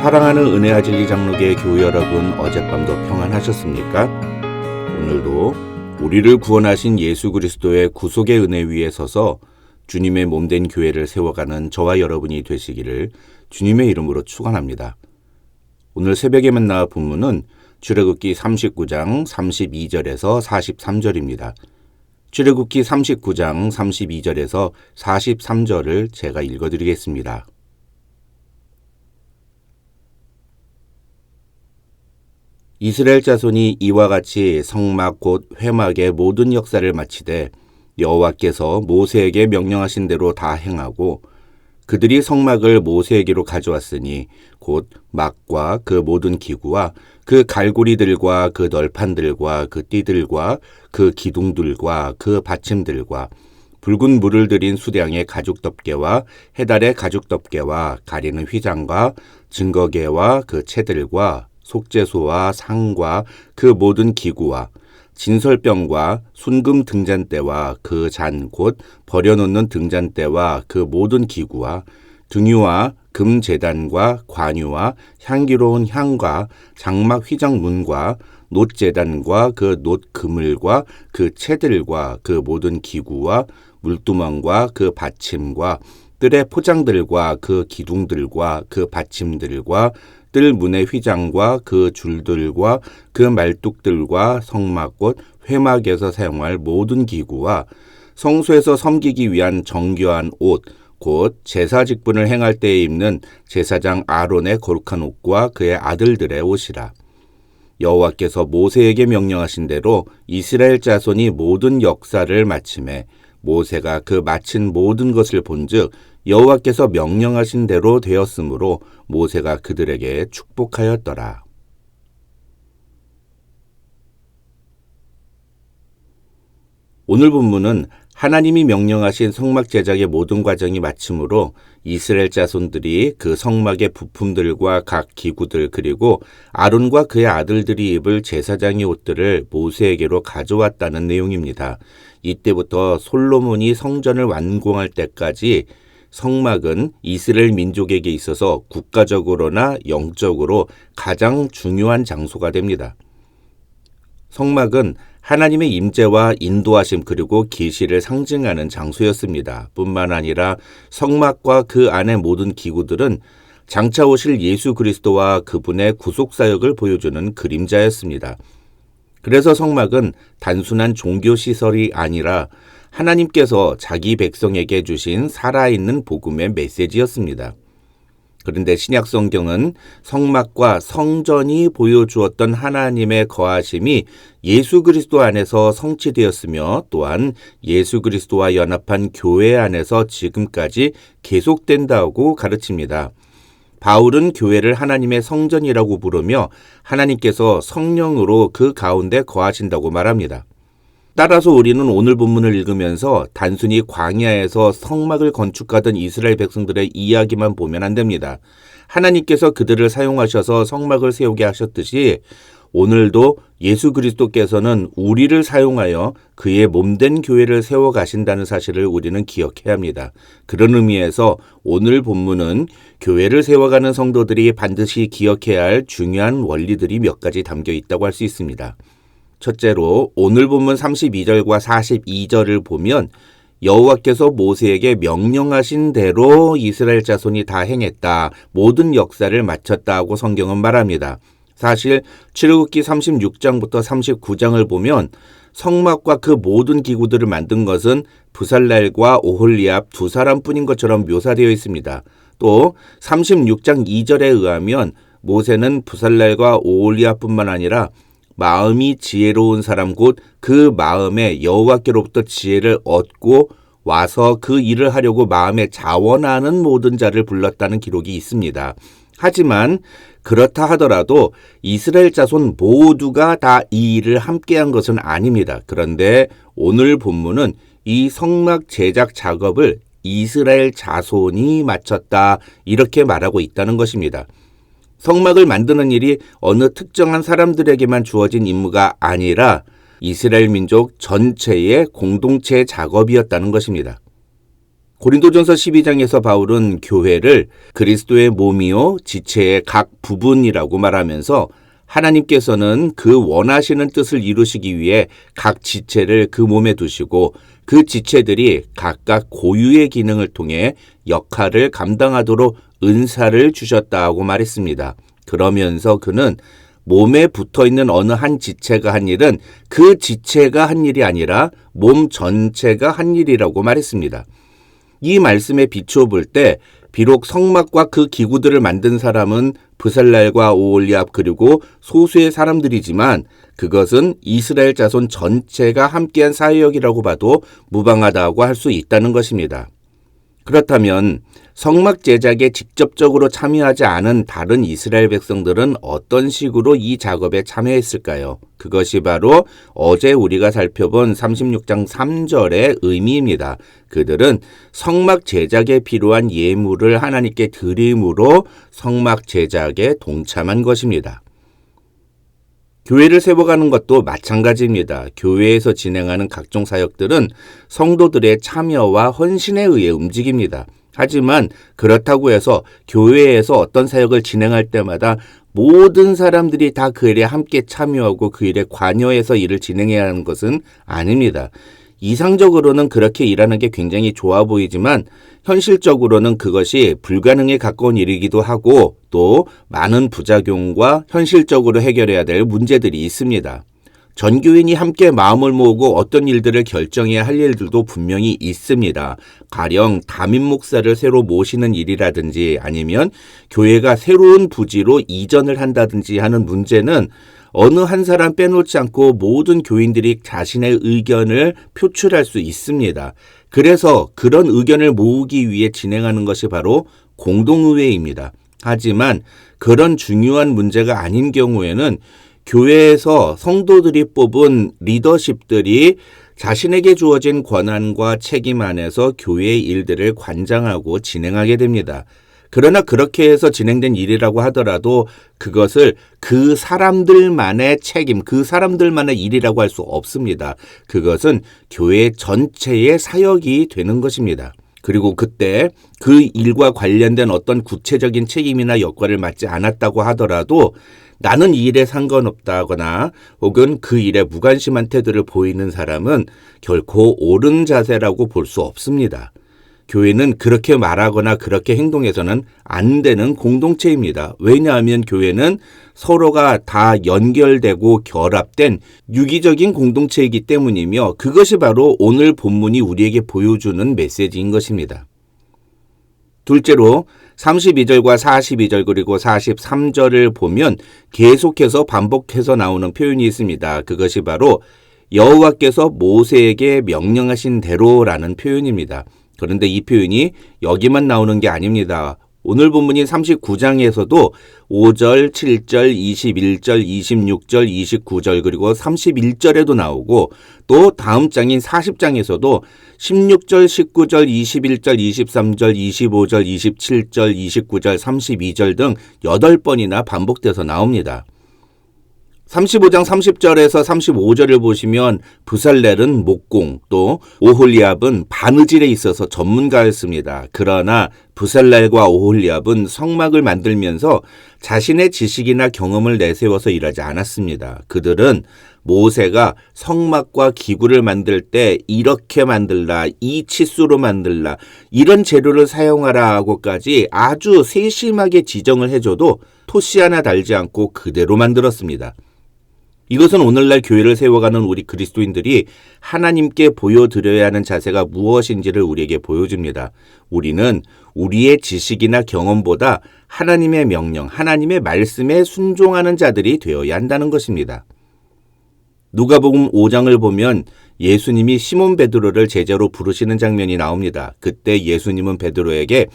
사랑하는 은혜와 진리 장로교회 교회 여러분, 어젯밤도 평안하셨습니까? 오늘도 우리를 구원하신 예수 그리스도의 구속의 은혜 위에 서서 주님의 몸된 교회를 세워가는 저와 여러분이 되시기를 주님의 이름으로 축원합니다. 오늘 새벽에 만나 본문은 출애굽기 39장 32절에서 43절입니다. 출애굽기 39장 32절에서 43절을 제가 읽어드리겠습니다. 이스라엘 자손이 이와 같이 성막 곧 회막의 모든 역사를 마치되 여호와께서 모세에게 명령하신 대로 다 행하고 그들이 성막을 모세에게로 가져왔으니 곧 막과 그 모든 기구와 그 갈고리들과 그 널판들과 그 띠들과 그 기둥들과 그 받침들과 붉은 물을 들인 수량의 가죽 덮개와 해달의 가죽 덮개와 가리는 휘장과 증거개와 그 채들과 속죄소와 상과 그 모든 기구와 진설병과 순금 등잔대와 그 잔 곧 버려놓는 등잔대와 그 모든 기구와 등유와 금제단과 관유와 향기로운 향과 장막 휘장문과 놋제단과 그 놋그물과 그 채들과 그 모든 기구와 물두멍과 그 받침과 뜰의 포장들과 그 기둥들과 그 받침들과 뜰 문의 휘장과 그 줄들과 그 말뚝들과 성막 곧 회막에서 사용할 모든 기구와 성소에서 섬기기 위한 정교한 옷 곧 제사 직분을 행할 때에 입는 제사장 아론의 거룩한 옷과 그의 아들들의 옷이라. 여호와께서 모세에게 명령하신 대로 이스라엘 자손이 모든 역사를 마치매 모세가 그 마친 모든 것을 본즉 여호와께서 명령하신 대로 되었으므로 모세가 그들에게 축복하였더라. 오늘 본문은 하나님이 명령하신 성막 제작의 모든 과정이 마침으로 이스라엘 자손들이 그 성막의 부품들과 각 기구들 그리고 아론과 그의 아들들이 입을 제사장의 옷들을 모세에게로 가져왔다는 내용입니다. 이때부터 솔로몬이 성전을 완공할 때까지 성막은 이스라엘 민족에게 있어서 국가적으로나 영적으로 가장 중요한 장소가 됩니다. 성막은 하나님의 임재와 인도하심 그리고 계시를 상징하는 장소였습니다. 뿐만 아니라 성막과 그 안의 모든 기구들은 장차 오실 예수 그리스도와 그분의 구속사역을 보여주는 그림자였습니다. 그래서 성막은 단순한 종교시설이 아니라 하나님께서 자기 백성에게 주신 살아있는 복음의 메시지였습니다. 그런데 신약 성경은 성막과 성전이 보여주었던 하나님의 거하심이 예수 그리스도 안에서 성취되었으며 또한 예수 그리스도와 연합한 교회 안에서 지금까지 계속된다고 가르칩니다. 바울은 교회를 하나님의 성전이라고 부르며 하나님께서 성령으로 그 가운데 거하신다고 말합니다. 따라서 우리는 오늘 본문을 읽으면서 단순히 광야에서 성막을 건축하던 이스라엘 백성들의 이야기만 보면 안 됩니다. 하나님께서 그들을 사용하셔서 성막을 세우게 하셨듯이 오늘도 예수 그리스도께서는 우리를 사용하여 그의 몸된 교회를 세워가신다는 사실을 우리는 기억해야 합니다. 그런 의미에서 오늘 본문은 교회를 세워가는 성도들이 반드시 기억해야 할 중요한 원리들이 몇 가지 담겨 있다고 할 수 있습니다. 첫째로 오늘 본문 32절과 42절을 보면 여호와께서 모세에게 명령하신 대로 이스라엘 자손이 다 행했다. 모든 역사를 마쳤다고 성경은 말합니다. 사실 출애굽기 36장부터 39장을 보면 성막과 그 모든 기구들을 만든 것은 부살렐과 오홀리압 두 사람뿐인 것처럼 묘사되어 있습니다. 또 36장 2절에 의하면 모세는 부살렐과 오홀리압뿐만 아니라 마음이 지혜로운 사람 곧 그 마음에 여호와께로부터 지혜를 얻고 와서 그 일을 하려고 마음에 자원하는 모든 자를 불렀다는 기록이 있습니다. 하지만 그렇다 하더라도 이스라엘 자손 모두가 다 이 일을 함께한 것은 아닙니다. 그런데 오늘 본문은 이 성막 제작 작업을 이스라엘 자손이 마쳤다 이렇게 말하고 있다는 것입니다. 성막을 만드는 일이 어느 특정한 사람들에게만 주어진 임무가 아니라 이스라엘 민족 전체의 공동체 작업이었다는 것입니다. 고린도전서 12장에서 바울은 교회를 그리스도의 몸이요 지체의 각 부분이라고 말하면서 하나님께서는 그 원하시는 뜻을 이루시기 위해 각 지체를 그 몸에 두시고 그 지체들이 각각 고유의 기능을 통해 역할을 감당하도록 은사를 주셨다고 말했습니다. 그러면서 그는 몸에 붙어있는 어느 한 지체가 한 일은 그 지체가 한 일이 아니라 몸 전체가 한 일이라고 말했습니다. 이 말씀에 비추어 볼 때 비록 성막과 그 기구들을 만든 사람은 브살렐과 오홀리압 그리고 소수의 사람들이지만 그것은 이스라엘 자손 전체가 함께한 사역이라고 봐도 무방하다고 할 수 있다는 것입니다. 그렇다면 성막 제작에 직접적으로 참여하지 않은 다른 이스라엘 백성들은 어떤 식으로 이 작업에 참여했을까요? 그것이 바로 어제 우리가 살펴본 36장 3절의 의미입니다. 그들은 성막 제작에 필요한 예물을 하나님께 드림으로 성막 제작에 동참한 것입니다. 교회를 세워가는 것도 마찬가지입니다. 교회에서 진행하는 각종 사역들은 성도들의 참여와 헌신에 의해 움직입니다. 하지만 그렇다고 해서 교회에서 어떤 사역을 진행할 때마다 모든 사람들이 다 그 일에 함께 참여하고 그 일에 관여해서 일을 진행해야 하는 것은 아닙니다. 이상적으로는 그렇게 일하는 게 굉장히 좋아 보이지만 현실적으로는 그것이 불가능에 가까운 일이기도 하고 또 많은 부작용과 현실적으로 해결해야 될 문제들이 있습니다. 전교인이 함께 마음을 모으고 어떤 일들을 결정해야 할 일들도 분명히 있습니다. 가령 담임 목사를 새로 모시는 일이라든지 아니면 교회가 새로운 부지로 이전을 한다든지 하는 문제는 어느 한 사람 빼놓지 않고 모든 교인들이 자신의 의견을 표출할 수 있습니다. 그래서 그런 의견을 모으기 위해 진행하는 것이 바로 공동의회입니다. 하지만 그런 중요한 문제가 아닌 경우에는 교회에서 성도들이 뽑은 리더십들이 자신에게 주어진 권한과 책임 안에서 교회의 일들을 관장하고 진행하게 됩니다. 그러나 그렇게 해서 진행된 일이라고 하더라도 그것을 그 사람들만의 책임, 그 사람들만의 일이라고 할 수 없습니다. 그것은 교회 전체의 사역이 되는 것입니다. 그리고 그때 그 일과 관련된 어떤 구체적인 책임이나 역할을 맡지 않았다고 하더라도 나는 이 일에 상관없다거나 혹은 그 일에 무관심한 태도를 보이는 사람은 결코 옳은 자세라고 볼 수 없습니다. 교회는 그렇게 말하거나 그렇게 행동해서는 안 되는 공동체입니다. 왜냐하면 교회는 서로가 다 연결되고 결합된 유기적인 공동체이기 때문이며 그것이 바로 오늘 본문이 우리에게 보여주는 메시지인 것입니다. 둘째로 32절과 42절 그리고 43절을 보면 계속해서 반복해서 나오는 표현이 있습니다. 그것이 바로 여호와께서 모세에게 명령하신 대로라는 표현입니다. 그런데 이 표현이 여기만 나오는 게 아닙니다. 오늘 본문인 39장에서도 5절, 7절, 21절, 26절, 29절 그리고 31절에도 나오고 또 다음 장인 40장에서도 16절, 19절, 21절, 23절, 25절, 27절, 29절, 32절 등 8번이나 반복돼서 나옵니다. 35장 30절에서 35절을 보시면 브살렐은 목공, 또 오홀리압은 바느질에 있어서 전문가였습니다. 그러나 브살렐과 오홀리압은 성막을 만들면서 자신의 지식이나 경험을 내세워서 일하지 않았습니다. 그들은 모세가 성막과 기구를 만들 때 이렇게 만들라, 이 치수로 만들라, 이런 재료를 사용하라 하고까지 아주 세심하게 지정을 해줘도 토시 하나 달지 않고 그대로 만들었습니다. 이것은 오늘날 교회를 세워가는 우리 그리스도인들이 하나님께 보여드려야 하는 자세가 무엇인지를 우리에게 보여줍니다. 우리는 우리의 지식이나 경험보다 하나님의 명령, 하나님의 말씀에 순종하는 자들이 되어야 한다는 것입니다. 누가복음 5장을 보면 예수님이 시몬 베드로를 제자로 부르시는 장면이 나옵니다. 그때 예수님은 베드로에게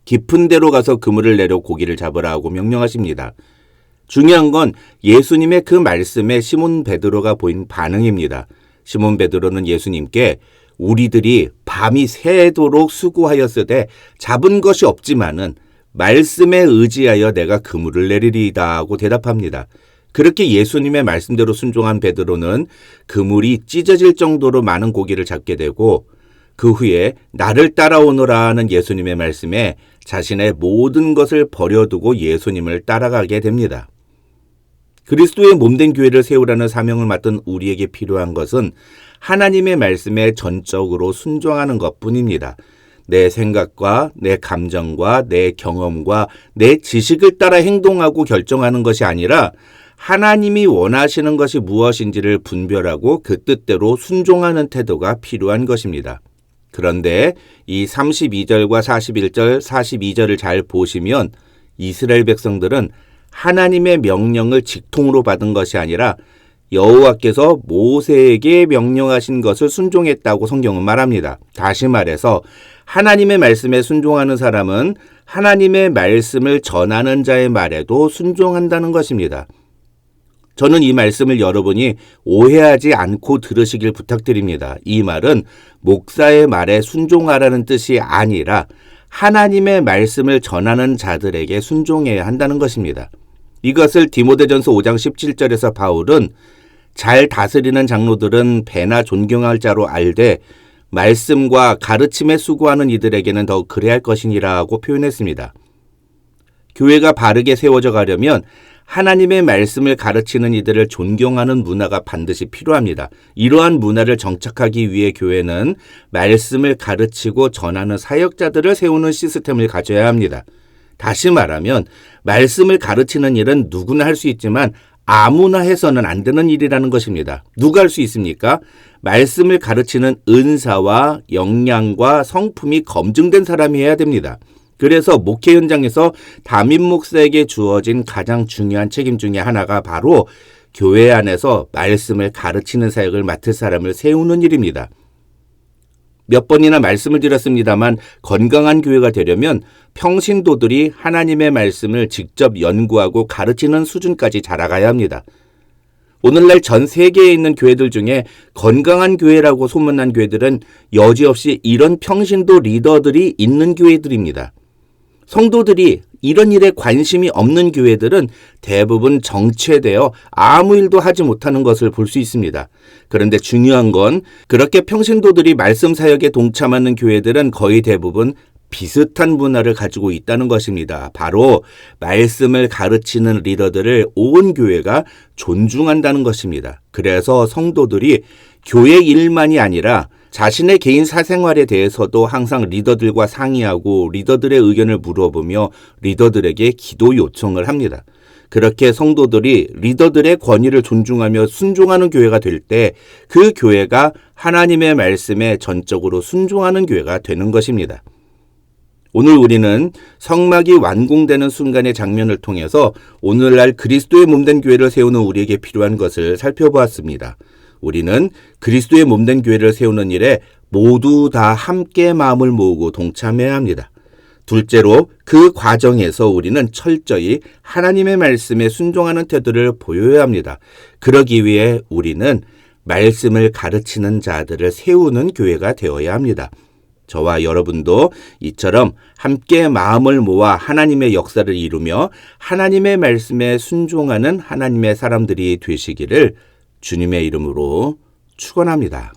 깊은 데로 가서 그물을 내려 고기를 잡으라 하고 명령하십니다. 중요한 건 예수님의 그 말씀에 시몬 베드로가 보인 반응입니다. 시몬 베드로는 예수님께 우리들이 밤이 새도록 수고하였으되 잡은 것이 없지만은 말씀에 의지하여 내가 그물을 내리리이다 하고 대답합니다. 그렇게 예수님의 말씀대로 순종한 베드로는 그물이 찢어질 정도로 많은 고기를 잡게 되고 그 후에 나를 따라오너라는 예수님의 말씀에 자신의 모든 것을 버려두고 예수님을 따라가게 됩니다. 그리스도의 몸된 교회를 세우라는 사명을 맡은 우리에게 필요한 것은 하나님의 말씀에 전적으로 순종하는 것뿐입니다. 내 생각과 내 감정과 내 경험과 내 지식을 따라 행동하고 결정하는 것이 아니라 하나님이 원하시는 것이 무엇인지를 분별하고 그 뜻대로 순종하는 태도가 필요한 것입니다. 그런데 이 32절과 41절, 42절을 잘 보시면 이스라엘 백성들은 하나님의 명령을 직통으로 받은 것이 아니라 여호와께서 모세에게 명령하신 것을 순종했다고 성경은 말합니다. 다시 말해서 하나님의 말씀에 순종하는 사람은 하나님의 말씀을 전하는 자의 말에도 순종한다는 것입니다. 저는 이 말씀을 여러분이 오해하지 않고 들으시길 부탁드립니다. 이 말은 목사의 말에 순종하라는 뜻이 아니라 하나님의 말씀을 전하는 자들에게 순종해야 한다는 것입니다. 이것을 디모데전서 5장 17절에서 바울은 잘 다스리는 장로들은 배나 존경할 자로 알되 말씀과 가르침에 수고하는 이들에게는 더 그래야 할 것이니라고 표현했습니다. 교회가 바르게 세워져 가려면 하나님의 말씀을 가르치는 이들을 존경하는 문화가 반드시 필요합니다. 이러한 문화를 정착하기 위해 교회는 말씀을 가르치고 전하는 사역자들을 세우는 시스템을 가져야 합니다. 다시 말하면 말씀을 가르치는 일은 누구나 할 수 있지만 아무나 해서는 안 되는 일이라는 것입니다. 누가 할 수 있습니까? 말씀을 가르치는 은사와 역량과 성품이 검증된 사람이 해야 됩니다. 그래서 목회 현장에서 담임 목사에게 주어진 가장 중요한 책임 중에 하나가 바로 교회 안에서 말씀을 가르치는 사역을 맡을 사람을 세우는 일입니다. 몇 번이나 말씀을 드렸습니다만 건강한 교회가 되려면 평신도들이 하나님의 말씀을 직접 연구하고 가르치는 수준까지 자라가야 합니다. 오늘날 전 세계에 있는 교회들 중에 건강한 교회라고 소문난 교회들은 여지없이 이런 평신도 리더들이 있는 교회들입니다. 성도들이 이런 일에 관심이 없는 교회들은 대부분 정체되어 아무 일도 하지 못하는 것을 볼 수 있습니다. 그런데 중요한 건 그렇게 평신도들이 말씀 사역에 동참하는 교회들은 거의 대부분 비슷한 문화를 가지고 있다는 것입니다. 바로 말씀을 가르치는 리더들을 온 교회가 존중한다는 것입니다. 그래서 성도들이 교회 일만이 아니라 자신의 개인 사생활에 대해서도 항상 리더들과 상의하고 리더들의 의견을 물어보며 리더들에게 기도 요청을 합니다. 그렇게 성도들이 리더들의 권위를 존중하며 순종하는 교회가 될 때 그 교회가 하나님의 말씀에 전적으로 순종하는 교회가 되는 것입니다. 오늘 우리는 성막이 완공되는 순간의 장면을 통해서 오늘날 그리스도의 몸된 교회를 세우는 우리에게 필요한 것을 살펴보았습니다. 우리는 그리스도의 몸된 교회를 세우는 일에 모두 다 함께 마음을 모으고 동참해야 합니다. 둘째로 그 과정에서 우리는 철저히 하나님의 말씀에 순종하는 태도를 보여야 합니다. 그러기 위해 우리는 말씀을 가르치는 자들을 세우는 교회가 되어야 합니다. 저와 여러분도 이처럼 함께 마음을 모아 하나님의 역사를 이루며 하나님의 말씀에 순종하는 하나님의 사람들이 되시기를 주님의 이름으로 축원합니다.